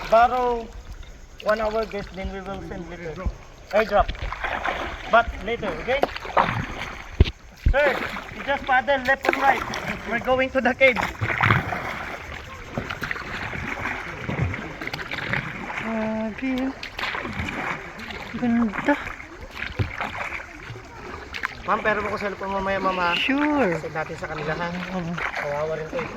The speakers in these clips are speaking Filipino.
borrow 1 hour guys, then we will send later. Airdrop. But later, okay? Sir, you just paddle left and right. We're going to the cave. Grabe. Ganda. Ma'am, pero mo ko cellphone mamaya, mama. Sure. Send natin sa kanila, ha? Kawawa rin to eh.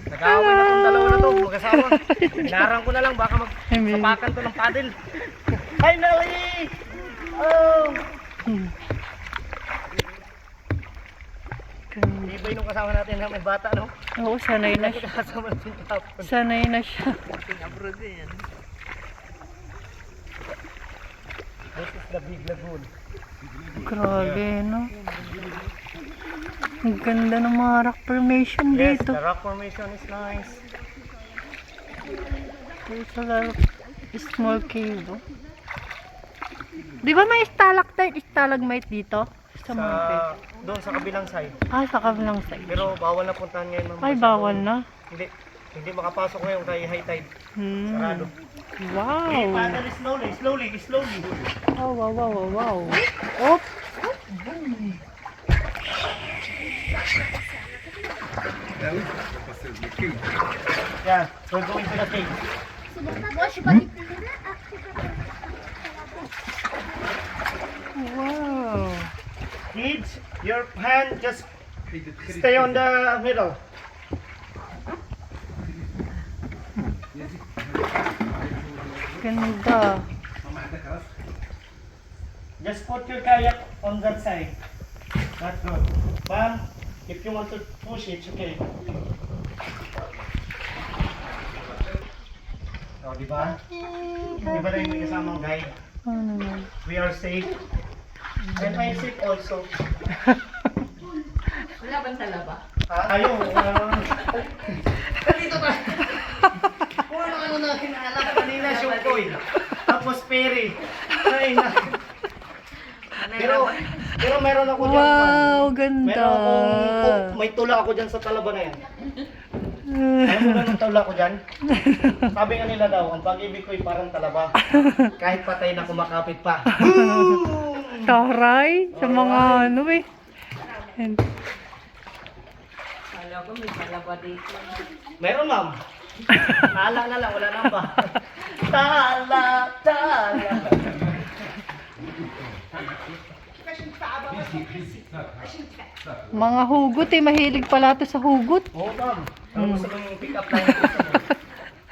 Nag-aaway na itong dalawa na to, mag-asawa. Hinarang ko na lang, baka magsapakan to ng paddle. Finally! Oh! Iba yung kasama natin na may bata, no? Oo, sanay na siya. Kasama natin kapon. Sanay na siya. Abroad yan. This is the big lagoon. Grabe, no? Ang ganda ng mga rock formation Yes, dito. the rock formation is nice. There's a lot of small cave, oh. Di ba may stalagmite dito? Sa mga cave? Doon sa kabilang side. Ah, sa kabilang side. Pero bawal na puntahan ngayon, ma'am. Ay, bawal na. Hindi makapasok ngayon kay high tide. Sarado. Wow. Okay, paddle slowly. Oh, wow. Oh. Yeah, we're going to the cave. Wow. Kids, your hand just stay on the middle. Ganda. Just put your kayak on that side. That's good. Ma'am, if you want to push it, okay. Oh, di ba? Di ba rin may kasamang guide? Ano naman? We are safe. And I safe also. Wala bang talaba? Ayun. Dito ka. Kung ano na kinala kanina, Shukoy. Tapos Perry. Ay na. Pero meron ako dyan. Wow, ganda. May tula ako dyan sa talaba na yan. Alam mo na nung tula ko dyan? Sabi nga nila daw, ang pag-ibig ko'y parang talaba. Kahit patay na kumakapit pa. Taray sa mga ano eh. Kala ko may talaba dito. Meron, ma'am. Tala na lang, wala nang ba? Tala. Mga hugot eh, mahilig pala to sa hugot. Oo, ma'am. Ano gusto mong pick up line gusto mo?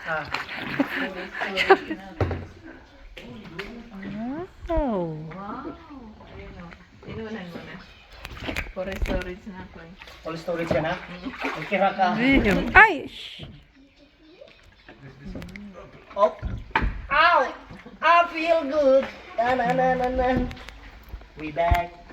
Ah. Wow. Wow. Ayun o. Tinunan mo na. For storage na ako eh. All storage ka na? May kira ka. Ay! Shh. Op. Ow! I feel good. Na. We back.